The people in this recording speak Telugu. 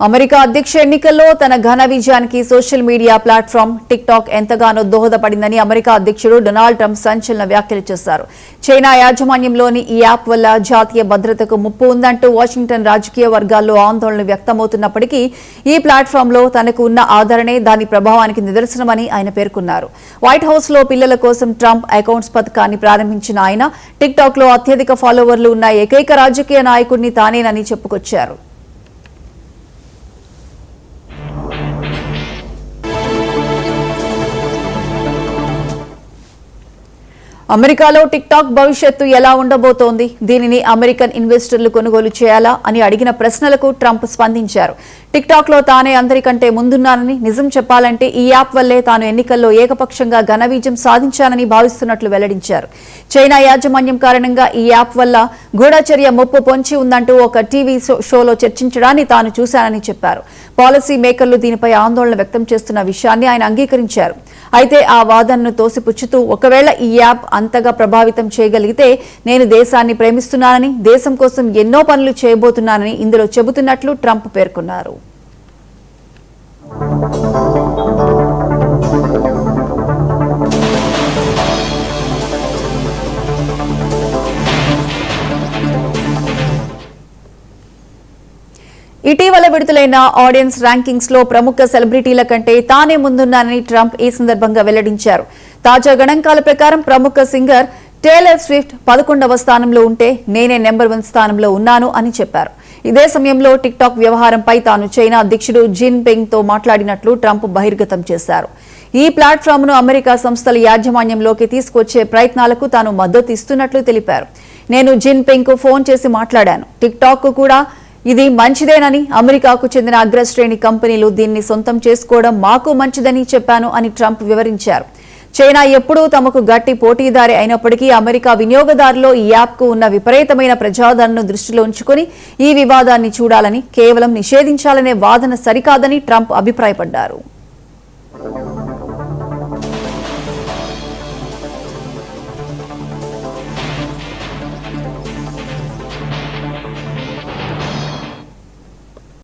అమెరికా అధ్యక్ష ఎన్నికల్లో తన ఘన విజయానికి social media platform tick talk ఎంతగానో దోహదపడిందని అమెరికా అధ్యక్షుడు డొనాల్డ్ ట్రంప్ సంచలన వ్యాఖ్యలు చేశారు. చైనా యాజమాన్యంలోని ఈ యాప్ వల్ల జాతీయ భద్రతకు ముప్పు ఉందంటూ వాషింగ్టన్ రాజకీయ వర్గాల్లో ఆందోళనలు వ్యక్తమవుతున్నప్పటికీ ఈ ప్లాట్ఫామ్లో తనకు ఉన్న ఆదరణే దాని ప్రభావానికి నిదర్శనమని ఆయన పేర్కొన్నారు. వైట్ హౌస్ లో పిల్లల కోసం ట్రంప్ అకౌంట్స్ పథకాన్ని ప్రారంభించిన ఆయన టిక్ టాక్ లో అత్యధిక ఫాలోవర్లు ఉన్న ఏకైక రాజకీయ నాయకుడిని తానేనని చెప్పుకొచ్చారు. అమెరికాలో టిక్ టాక్ భవిష్యత్తు ఎలా ఉండబోతోంది, దీనిని అమెరికన్ ఇన్వెస్టర్లు కొనుగోలు చేయాలా అని అడిగిన ప్రశ్నలకు ట్రంప్ స్పందించారు. టిక్ టాక్ లో తానే అందరికంటే ముందున్నానని, నిజం చెప్పాలంటే ఈ యాప్ వల్లే తాను ఎన్నికల్లో ఏకపక్షంగా ఘన విజయం సాధించానని భావిస్తున్నట్లు వెల్లడించారు. చైనా యాజమాన్యం కారణంగా ఈ యాప్ వల్ల గూఢచర్య ముప్పు పొంచి ఉందంటూ ఒక టీవీ షోలో చర్చించడాన్ని తాను చూశానని చెప్పారు. పాలసీ మేకర్లు దీనిపై ఆందోళన వ్యక్తం చేస్తున్న విషయాన్ని ఆయన అంగీకరించారు. అయితే ఆ వాదనను తోసిపుచ్చుతూ ఒకవేళ ఈ యాప్ అంతగా ప్రభావితం చేయగలిగితే నేను దేశాన్ని ప్రేమిస్తున్నానని, దేశం కోసం ఎన్నో పనులు చేయబోతున్నానని ఇందులో చెబుతున్నట్లు ట్రంప్ పేర్కొన్నారు. ఇటీవల విడుదలైన ఆడియన్స్ ర్యాంకింగ్స్ లో ప్రముఖ సెలబ్రిటీల కంటే తానే ముందున్నానని ట్రంప్ ఈ సందర్భంగా వెల్లడించారు. తాజా గణాంకాల ప్రకారం ప్రముఖ సింగర్ టేలర్ స్విఫ్ట్ 11వ స్థానంలో ఉంటే నేనే నెంబర్ 1 స్థానంలో ఉన్నాను అని చెప్పారు. ఇదే సమయంలో టిక్ టాక్ వ్యవహారంపై తాను చైనా అధ్యక్షుడు జిన్ పింగ్ తో మాట్లాడినట్లు ట్రంప్ బహిర్గతం చేశారు. ఈ ప్లాట్ఫామ్ ను అమెరికా సంస్థల యాజమాన్యంలోకి తీసుకొచ్చే ప్రయత్నాలకు తాను మద్దతు ఇస్తున్నట్లు తెలిపారు. నేను జిన్ పింగ్ కు ఫోన్ చేసి మాట్లాడాను. టిక్ టాక్ కూడా ఇది మంచిదేనని, అమెరికాకు చెందిన అగ్రశ్రేణి కంపెనీలు దీన్ని సొంతం చేసుకోవడం మాకు మంచిదని చెప్పాను అని ట్రంప్ వివరించారు. చైనా ఎప్పుడూ తమకు గట్టి పోటీదారి అయినప్పటికీ అమెరికా వినియోగదారులో ఈ యాప్కు ఉన్న విపరీతమైన ప్రజాదరణను దృష్టిలో ఉంచుకుని ఈ వివాదాన్ని చూడాలని, కేవలం నిషేధించాలనే వాదన సరికాదని ట్రంప్ అభిప్రాయపడ్డారు.